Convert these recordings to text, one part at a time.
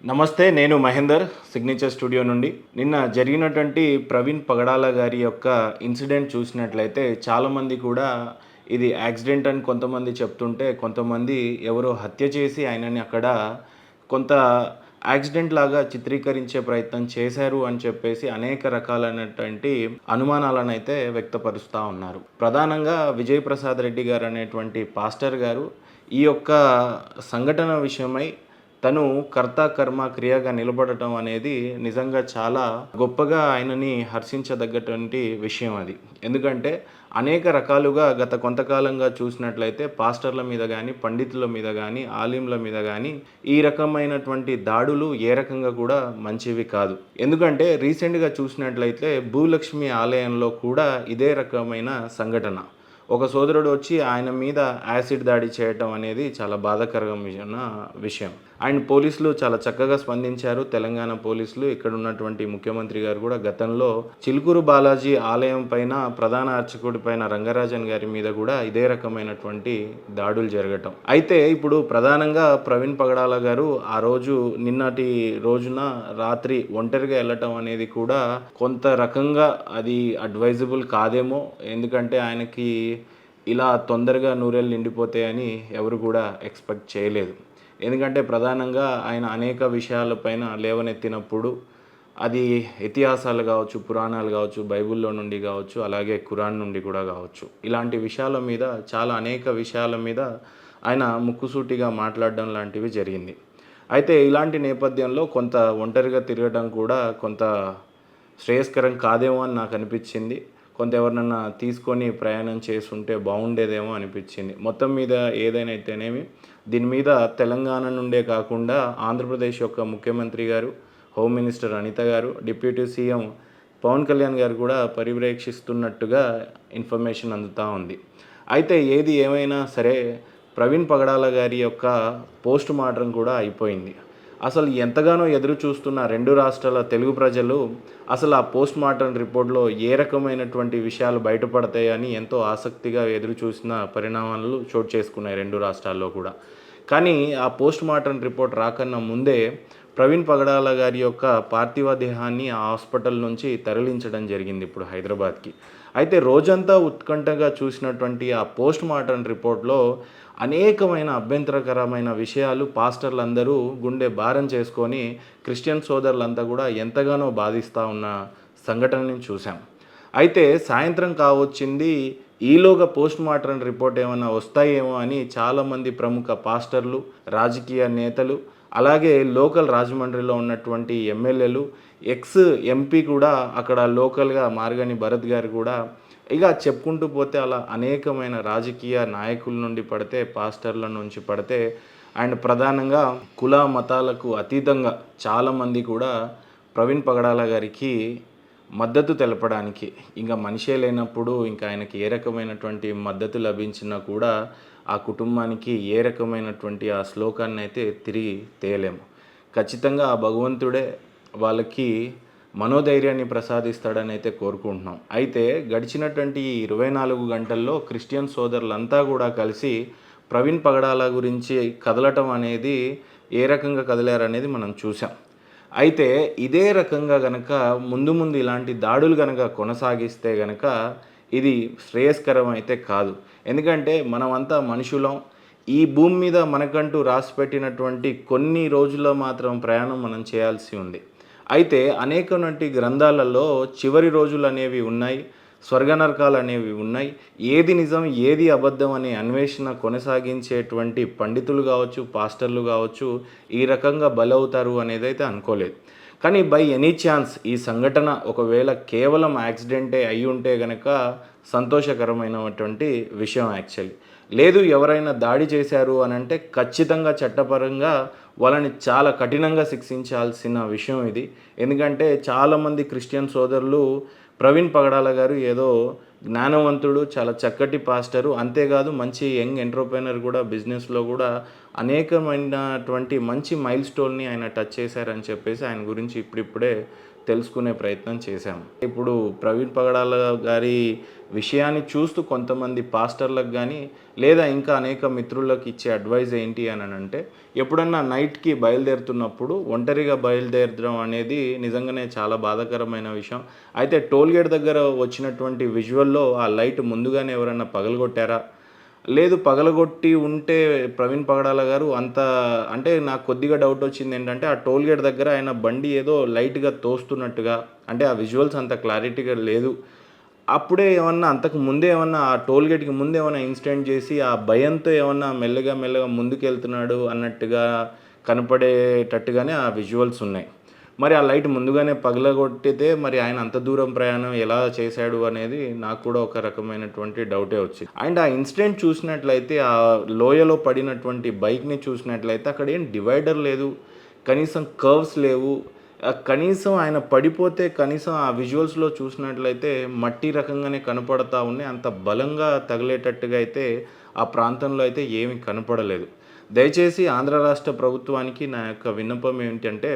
నమస్తే. నేను Mahender signature studio నుండి. నిన్న జరిగినటువంటి ప్రవీణ్ పగడాల గారి యొక్క ఇన్సిడెంట్ చూసినట్లయితే చాలామంది కూడా ఇది యాక్సిడెంట్ అని కొంతమంది చెప్తుంటే, కొంతమంది ఎవరో హత్య చేసి ఆయనని అక్కడ కొంత యాక్సిడెంట్ లాగా చిత్రీకరించే ప్రయత్నం చేశారు అని చెప్పేసి అనేక రకాలైనటువంటి అనుమానాలనైతే వ్యక్తపరుస్తూ ఉన్నారు. ప్రధానంగా విజయ్ ప్రసాద్ రెడ్డి గారు అనేటువంటి పాస్టర్ గారు ఈ యొక్క సంఘటన విషయమై తను కర్త కర్మ క్రియగా నిలబడటం అనేది నిజంగా చాలా గొప్పగా ఆయనని హర్షించదగ్గటువంటి విషయం అది. ఎందుకంటే అనేక రకాలుగా గత కొంతకాలంగా చూసినట్లయితే పాస్టర్ల మీద కానీ, పండితుల మీద కానీ, ఆలింల మీద కానీ ఈ రకమైనటువంటి దాడులు ఏ రకంగా కూడా మంచివి కాదు. ఎందుకంటే రీసెంట్గా చూసినట్లయితే భూలక్ష్మి ఆలయంలో కూడా ఇదే రకమైన సంఘటన. ఒక సోదరుడు వచ్చి ఆయన మీద యాసిడ్ దాడి చేయటం అనేది చాలా బాధాకరమైన విషయం. అండ్ పోలీసులు చాలా చక్కగా స్పందించారు. తెలంగాణ పోలీసులు, ఇక్కడ ఉన్నటువంటి ముఖ్యమంత్రి గారు కూడా గతంలో చిలుకూరు బాలాజీ ఆలయం పైన ప్రధాన అర్చకుడి పైన రంగరాజన్ గారి మీద కూడా ఇదే రకమైనటువంటి దాడులు జరగటం. అయితే ఇప్పుడు ప్రధానంగా ప్రవీణ్ పగడాల గారు ఆ రోజు నిన్నటి రోజున రాత్రి ఒంటరిగా వెళ్ళటం అనేది కూడా కొంత రకంగా అది అడ్వైజబుల్ కాదేమో. ఎందుకంటే ఆయనకి ఇలా తొందరగా నూరేళ్ళు నిండిపోతాయని ఎవరు కూడా ఎక్స్పెక్ట్ చేయలేదు. ఎందుకంటే ప్రధానంగా ఆయన అనేక విషయాలపైన లేవనెత్తినప్పుడు అది ఇతిహాసాలు కావచ్చు, పురాణాలు కావచ్చు, బైబిల్లో నుండి కావచ్చు, అలాగే ఖురాన్ నుండి కూడా కావచ్చు, ఇలాంటి విషయాల మీద చాలా అనేక విషయాల మీద ఆయన ముక్కుసూటిగా మాట్లాడడం లాంటివి జరిగింది. అయితే ఇలాంటి నేపథ్యంలో కొంత ఒంటరిగా తిరగడం కూడా కొంత శ్రేయస్కరం కాదేమో అని నాకు అనిపించింది. కొంత ఎవరినన్నా తీసుకొని ప్రయాణం చేస్తుంటే బాగుండేదేమో అనిపించింది. మొత్తం మీద ఏదైనైతేనేమి దీని మీద తెలంగాణ నుండే కాకుండా ఆంధ్రప్రదేశ్ యొక్క ముఖ్యమంత్రి గారు, హోమ్ మినిస్టర్ అనిత గారు, డిప్యూటీ సీఎం పవన్ కళ్యాణ్ గారు కూడా పర్యవేక్షిస్తున్నట్టుగా ఇన్ఫర్మేషన్ అందుతూ ఉంది. అయితే ఏది ఏమైనా సరే ప్రవీణ్ పగడాల గారి యొక్క పోస్ట్ మార్టం కూడా అయిపోయింది. అసలు ఎంతగానో ఎదురు చూస్తున్న రెండు రాష్ట్రాల తెలుగు ప్రజలు అసలు ఆ పోస్ట్ మార్టం రిపోర్ట్లో ఏ రకమైనటువంటి విషయాలు బయటపడతాయని ఎంతో ఆసక్తిగా ఎదురు చూసిన పరిణామాలు చోటు చేసుకున్నాయి రెండు రాష్ట్రాల్లో కూడా. కానీ ఆ పోస్ట్ మార్టం రిపోర్ట్ రాకన్నా ముందే ప్రవీణ్ పగడాల గారి యొక్క పార్థివ దేహాన్ని ఆ హాస్పిటల్ నుంచి తరలించడం జరిగింది ఇప్పుడు హైదరాబాద్కి. అయితే రోజంతా ఉత్కంఠగా చూసినటువంటి ఆ పోస్ట్ మార్టం రిపోర్ట్లో అనేకమైన అభ్యంతరకరమైన విషయాలు పాస్టర్లందరూ గుండె భారం చేసుకొని క్రిస్టియన్ సోదరులంతా కూడా ఎంతగానో బాధిస్తూ ఉన్న సంఘటనని చూసాం. అయితే సాయంత్రం కావచ్చింది, ఈలోగా పోస్ట్ మార్టం రిపోర్ట్ ఏమైనా వస్తాయేమో అని చాలామంది ప్రముఖ పాస్టర్లు, రాజకీయ నేతలు, అలాగే లోకల్ రాజమండ్రిలో ఉన్నటువంటి ఎమ్మెల్యేలు, ఎక్స్ ఎంపీ కూడా అక్కడ లోకల్గా మార్గని భరత్ గారు కూడా, ఇక చెప్పుకుంటూ పోతే అలా అనేకమైన రాజకీయ నాయకుల నుండి పడితే, పాస్టర్ల నుంచి పడితే, అండ్ ప్రధానంగా కుల మతాలకు అతీతంగా చాలామంది కూడా ప్రవీణ్ పగడాల గారికి మద్దతు తెలపడానికి, ఇంకా మనిషే లేనప్పుడు ఇంకా ఆయనకి ఏ రకమైనటువంటి మద్దతు లభించినా కూడా ఆ కుటుంబానికి ఏ రకమైనటువంటి ఆ శ్లోకాన్ని అయితే తిరిగి తేయలేము. ఖచ్చితంగా ఆ భగవంతుడే వాళ్ళకి మనోధైర్యాన్ని ప్రసాదిస్తాడని అయితే కోరుకుంటున్నాం. అయితే గడిచినటువంటి ఈ 24 గంటల్లో క్రిస్టియన్ సోదరులంతా కూడా కలిసి ప్రవీణ్ పగడాల గురించి కదలటం అనేది ఏ రకంగా కదిలారనేది మనం చూసాం. అయితే ఇదే రకంగా గనక ముందు ముందు ఇలాంటి దాడులు గనక కొనసాగిస్తే గనక ఇది శ్రేయస్కరం అయితే కాదు. ఎందుకంటే మనమంతా మనుషులం. ఈ భూమి మీద మనకంటూ రాసిపెట్టినటువంటి కొన్ని రోజుల్లో మాత్రం ప్రయాణం మనం చేయాల్సి ఉంది. అయితే అనేకమంటి గ్రంథాలలో చివరి రోజులు అనేవి ఉన్నాయి, స్వర్గ నరకాలు అనేవి ఉన్నాయి. ఏది నిజం ఏది అబద్ధం అనే అన్వేషణ కొనసాగించేటువంటి పండితులు కావచ్చు, పాస్టర్లు కావచ్చు, ఈ రకంగా బలవుతారు అనేది అయితే అనుకోలేదు. కానీ బై ఎనీ ఛాన్స్ ఈ సంఘటన ఒకవేళ కేవలం యాక్సిడెంటే అయి ఉంటే గనక సంతోషకరమైనటువంటి విషయం యాక్చువల్లీ. లేదు ఎవరైనా దాడి చేశారు అని అంటే ఖచ్చితంగా చట్టపరంగా వాళ్ళని చాలా కఠినంగా శిక్షించాల్సిన విషయం ఇది. ఎందుకంటే చాలామంది క్రిస్టియన్ సోదరులు ప్రవీణ్ పగడాల గారు ఏదో జ్ఞానవంతుడు, చాలా చక్కటి పాస్టరు. అంతేకాదు మంచి యంగ్ ఎంటర్‌ప్రెన్యూర్ కూడా బిజినెస్‌లో కూడా అనేకమైనటువంటి మంచి మైల్‌స్టోన్‌ని ఆయన టచ్ చేశారని చెప్పేసి ఆయన గురించి ఇప్పుడిప్పుడే తెలుసుకునే ప్రయత్నం చేశాము. ఇప్పుడు ప్రవీణ్ పగడాల గారి విషయాన్ని చూస్తూ కొంతమంది పాస్టర్‌లకు గానీ, లేదా ఇంకా అనేక మిత్రులకు ఇచ్చే అడ్వైస్ ఏంటి అనంటే, ఎప్పుడన్నా నైట్‌కి బయలుదేరుతున్నప్పుడు ఒంటరిగా బయలుదేరడం అనేది నిజంగానే చాలా బాధాకరమైన విషయం. అయితే టోల్ గేట్ దగ్గర వచ్చినటువంటి విజువల్‌లో ఆ లైట్ ముందుగానే ఎవరన్నా పగలగొట్టారా? లేదు పగలగొట్టి ఉంటే ప్రవీణ్ పగడాల గారు అంత అంటే నాకు కొద్దిగా డౌట్ వచ్చిందేంటంటే, ఆ టోల్ గేట్ దగ్గర ఆయన బండి ఏదో లైట్‌గా తోస్తున్నట్టుగా, అంటే ఆ విజువల్స్ అంత క్లారిటీగా లేదు. అప్పుడే ఏమన్నా అంతకు ముందే ఏమన్నా ఆ టోల్ గేట్‌కి ముందే ఏమన్నా ఇన్సిడెంట్ చేసి, ఆ భయంతో ఏమన్నా మెల్లగా మెల్లగా ముందుకెళ్తున్నాడు అన్నట్టుగా కనపడేటట్టుగానే ఆ విజువల్స్ ఉన్నాయి. మరి ఆ లైట్ ముందుగానే పగలగొట్టితే మరి ఆయన అంత దూరం ప్రయాణం ఎలా చేశాడు అనేది నాకు కూడా ఒక రకమైనటువంటి డౌటే వచ్చింది. అండ్ ఆ ఇన్సిడెంట్ చూసినట్లయితే ఆ లోయలో పడినటువంటి బైక్‌ని చూసినట్లయితే అక్కడేం డివైడర్ లేదు. కనీసం కర్వ్స్ లేవు. కనీసం ఆయన పడిపోతే కనీసం ఆ విజువల్స్‌లో చూసినట్లయితే మట్టి రకంగానే కనపడతా ఉన్నాయి. అంత బలంగా తగిలేటట్టుగా అయితే ఆ ప్రాంతంలో అయితే ఏమీ కనపడలేదు. దయచేసి ఆంధ్ర రాష్ట్ర ప్రభుత్వానికి నా యొక్క విన్నపం ఏంటంటే,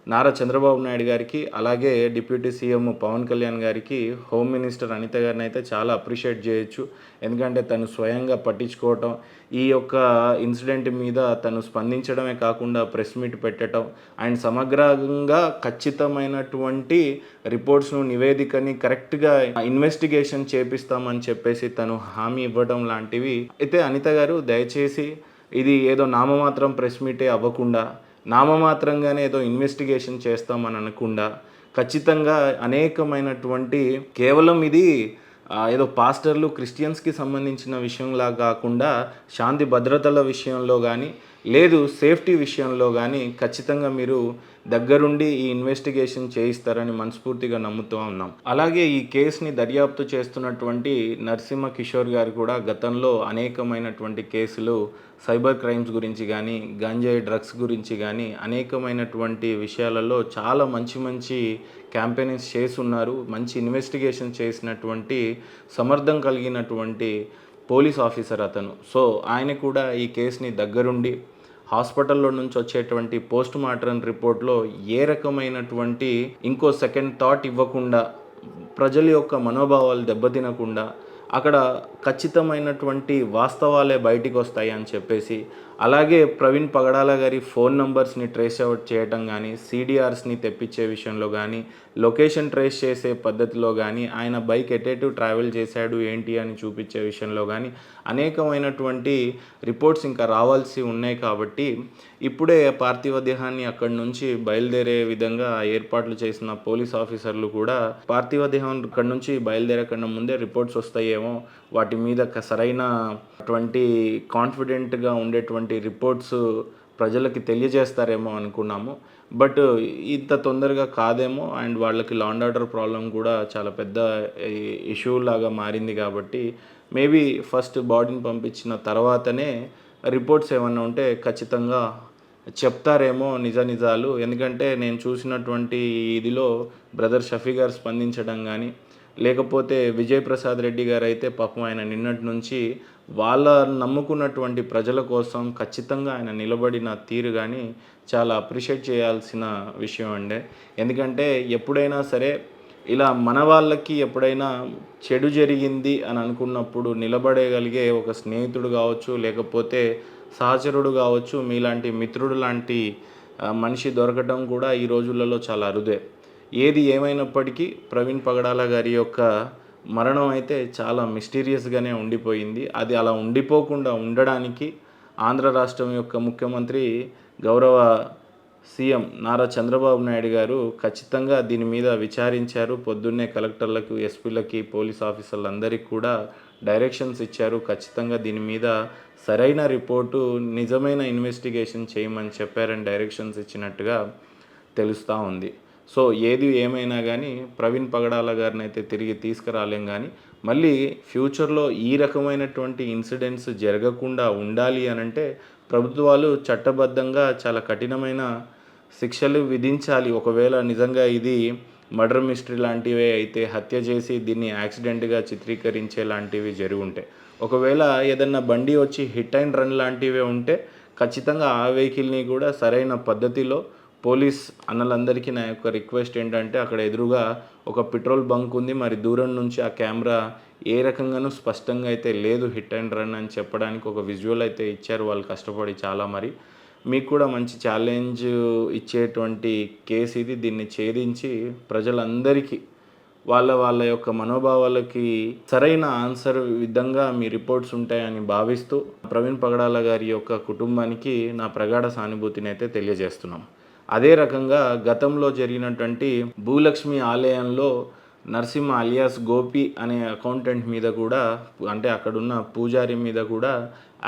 నారా చంద్రబాబు నాయుడు గారికి, అలాగే డిప్యూటీ సీఎం పవన్ కళ్యాణ్ గారికి, హోమ్ మినిస్టర్ అనిత గారినైతే చాలా అప్రిషియేట్ చేయొచ్చు. ఎందుకంటే తను స్వయంగా పట్టించుకోవటం, ఈ యొక్క ఇన్సిడెంట్ మీద తను స్పందించడమే కాకుండా ప్రెస్ మీట్ పెట్టటం, అండ్ సమగ్రంగా ఖచ్చితమైనటువంటి రిపోర్ట్స్‌ను, నివేదికని కరెక్ట్‌గా ఇన్వెస్టిగేషన్ చేపిస్తామని చెప్పేసి తను హామీ ఇవ్వడం లాంటివి అయితే అనిత గారు దయచేసి ఇది ఏదో నామమాత్రం ప్రెస్ మీటే అవ్వకుండా, నామమాత్రంగానే ఏదో ఇన్వెస్టిగేషన్ చేస్తామని అనకుండా, ఖచ్చితంగా అనేకమైనటువంటి కేవలం ఇది ఏదో పాస్టర్లు, క్రిస్టియన్స్‌కి సంబంధించిన విషయంలా కాకుండా, శాంతి భద్రతల విషయంలో గానీ, లేదు సేఫ్టీ విషయంలో గానీ, ఖచ్చితంగా మీరు దగ్గరుండి ఈ ఇన్వెస్టిగేషన్ చేయిస్తారని మనస్ఫూర్తిగా నమ్ముతూ ఉన్నాం. అలాగే ఈ కేస్‌ని దర్యాప్తు చేస్తున్నటువంటి నరసింహ కిషోర్ గారు కూడా గతంలో అనేకమైనటువంటి కేసులు సైబర్ క్రైమ్స్ గురించి గానీ, గంజాయి డ్రగ్స్ గురించి గానీ, అనేకమైనటువంటి విషయాలలో చాలా మంచి మంచి క్యాంపెయినింగ్స్ చేసున్నారు. మంచి ఇన్వెస్టిగేషన్ చేసినటువంటి సమర్థం కలిగినటువంటి పోలీస్ ఆఫీసర్ అతను. సో, ఆయన కూడా ఈ కేస్‌ని దగ్గరుండి హాస్పిటల్‌లో నుంచి వచ్చేటువంటి పోస్ట్ మార్టం రిపోర్ట్‌లో ఏ రకమైనటువంటి ఇంకో సెకండ్ థాట్ ఇవ్వకుండా, ప్రజల యొక్క మనోభావాలు దెబ్బతినకుండా, అక్కడ ఖచ్చితమైనటువంటి వాస్తవాలే బయటికొస్తాయి అని చెప్పేసి, అలాగే ప్రవీణ్ పగడాల గారి ఫోన్ నంబర్స్‌ని ట్రేస్ అవుట్ చేయటం గానీ, సీడీఆర్స్‌ని తెప్పించే విషయంలో గానీ, లొకేషన్ ట్రేస్ చేసే పద్ధతిలో గానీ, ఆయన బైక్ ఎటెటు ట్రావెల్ చేశాడు ఏంటి అని చూపించే విషయంలో గానీ, అనేకమైనటువంటి రిపోర్ట్స్ ఇంకా రావాల్సి ఉన్నాయి కాబట్టి, ఇప్పుడే పార్థివ దేహాన్ని అక్కడి నుంచి బయలుదేరే విధంగా ఏర్పాట్లు చేసిన పోలీస్ ఆఫీసర్లు కూడా పార్థివ దేహం అక్కడి నుంచి బయలుదేరకన్నా ముందే రిపోర్ట్స్ వస్తాయేమో, వాటి మీద సరైన అటువంటి కాన్ఫిడెంట్‌గా ఉండేటువంటి రిపోర్ట్స్ ప్రజలకి తెలియజేస్తారేమో అనుకున్నాము. బట్ ఇంత తొందరగా కాదేమో, అండ్ వాళ్ళకి లా అండ్ ఆర్డర్ ప్రాబ్లమ్ కూడా చాలా పెద్ద ఇష్యూ లాగా మారింది కాబట్టి, మేబీ ఫస్ట్ బాడీని పంపించిన తర్వాతనే రిపోర్ట్స్ ఏమన్నా ఉంటే ఖచ్చితంగా చెప్తారేమో నిజాలు. ఎందుకంటే నేను చూసినటువంటి ఇదిలో బ్రదర్ షఫీ గారు స్పందించడం గానీ, లేకపోతే విజయ్ ప్రసాద్ రెడ్డి గారైతే పాపం ఆయన నిన్నటి నుంచి వాళ్ళ నమ్ముకున్నటువంటి ప్రజల కోసం ఖచ్చితంగా ఆయన నిలబడిన తీరు గానీ చాలా అప్రిషియేట్ చేయాల్సిన విషయం అండి. ఎందుకంటే ఎప్పుడైనా సరే ఇలా మన వాళ్ళకి ఎప్పుడైనా చెడు జరిగింది అని అనుకున్నప్పుడు నిలబడగలిగే ఒక స్నేహితుడు కావచ్చు, లేకపోతే సహచరుడు కావచ్చు, మీలాంటి మిత్రుడు లాంటి మనిషి దొరకటం కూడా ఈ రోజులలో చాలా అరుదే. ఏది ఏమైనప్పటికీ ప్రవీణ్ పగడాల గారి యొక్క మరణం అయితే చాలా మిస్టీరియస్‌గానే ఉండిపోయింది. అది అలా ఉండిపోకుండా ఉండడానికి ఆంధ్ర రాష్ట్రం యొక్క ముఖ్యమంత్రి గౌరవ సీఎం నారా చంద్రబాబు నాయుడు గారు ఖచ్చితంగా దీని మీద విచారించారు. పొద్దున్నే కలెక్టర్లకు, ఎస్పీలకి, పోలీస్ ఆఫీసర్లందరికీ కూడా డైరెక్షన్స్ ఇచ్చారు. ఖచ్చితంగా దీని మీద సరైన రిపోర్టు, నిజమైన ఇన్వెస్టిగేషన్ చేయమని చెప్పారని డైరెక్షన్స్ ఇచ్చినట్టుగా తెలుస్తూ ఉంది. సో, ఏది ఏమైనా గానీ ప్రవీణ్ పగడాల గారినైతే తిరిగి తీసుకురాలేం గానీ, మళ్ళీ ఫ్యూచర్‌లో ఈ రకమైనటువంటి ఇన్సిడెంట్స్ జరగకుండా ఉండాలి అనంటే ప్రభుత్వాలు చట్టబద్ధంగా చాలా కఠినమైన శిక్షలు విధించాలి. ఒకవేళ నిజంగా ఇది మర్డర్ మిస్టరీ లాంటివి అయితే హత్య చేసి దీన్ని యాక్సిడెంట్గా చిత్రీకరించే లాంటివి జరిగి ఉంటాయి. ఒకవేళ ఏదన్నా బండి వచ్చి హిట్ అండ్ రన్ లాంటివే ఉంటే ఖచ్చితంగా ఆ వెహికల్ని కూడా సరైన పద్ధతిలో పోలీస్ అన్నలందరికీ నా యొక్క రిక్వెస్ట్ ఏంటంటే, అక్కడ ఎదురుగా ఒక పెట్రోల్ బంక్ ఉంది. మరి దూరం నుంచి ఆ కెమెరా ఏ రకంగానూ స్పష్టంగా అయితే లేదు హిట్ అండ్ రన్ అని చెప్పడానికి ఒక విజువల్ అయితే ఇచ్చారు వాళ్ళు కష్టపడి చాలా. మరి మీకు కూడా మంచి ఛాలెంజ్ ఇచ్చేటువంటి కేసు ఇది. దీన్ని ఛేదించి ప్రజలందరికీ వాళ్ళ వాళ్ళ యొక్క మనోభావాలకి సరైన ఆన్సర్ విధంగా మీ రిపోర్ట్స్ ఉంటాయని భావిస్తూ ప్రవీణ్ పగడాల గారి యొక్క కుటుంబానికి నా ప్రగాఢ సానుభూతిని అయితే తెలియజేస్తున్నాం. అదే రకంగా గతంలో జరిగినటువంటి భూలక్ష్మి ఆలయంలో నరసింహ అలియాస్ గోపి అనే అకౌంటెంట్ మీద కూడా, అంటే అక్కడున్న పూజారి మీద కూడా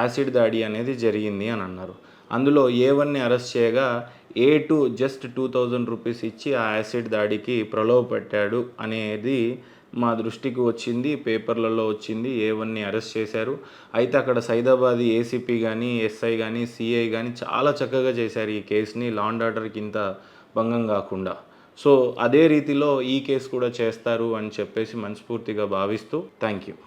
యాసిడ్ దాడి అనేది జరిగింది అని అన్నారు. అందులో A1ని అరెస్ట్ చేయగా A2 జస్ట్ 2000 రూపీస్ ఇచ్చి ఆ యాసిడ్ దాడికి ప్రలోభపెట్టాడు అనేది మా దృష్టికి వచ్చింది, పేపర్లలో వచ్చింది. A1ని అరెస్ట్ చేశారు. అయితే అక్కడ సైదాబాద్ ఏసీపీ కానీ, ఎస్ఐ కానీ, సిఐ కానీ చాలా చక్కగా చేశారు ఈ కేసుని, లా అండ్ ఆర్డర్కి ఇంత భంగం కాకుండా. సో అదే రీతిలో ఈ కేసు కూడా చేస్తారు అని చెప్పేసి మనస్ఫూర్తిగా భావిస్తూ థ్యాంక్ యూ.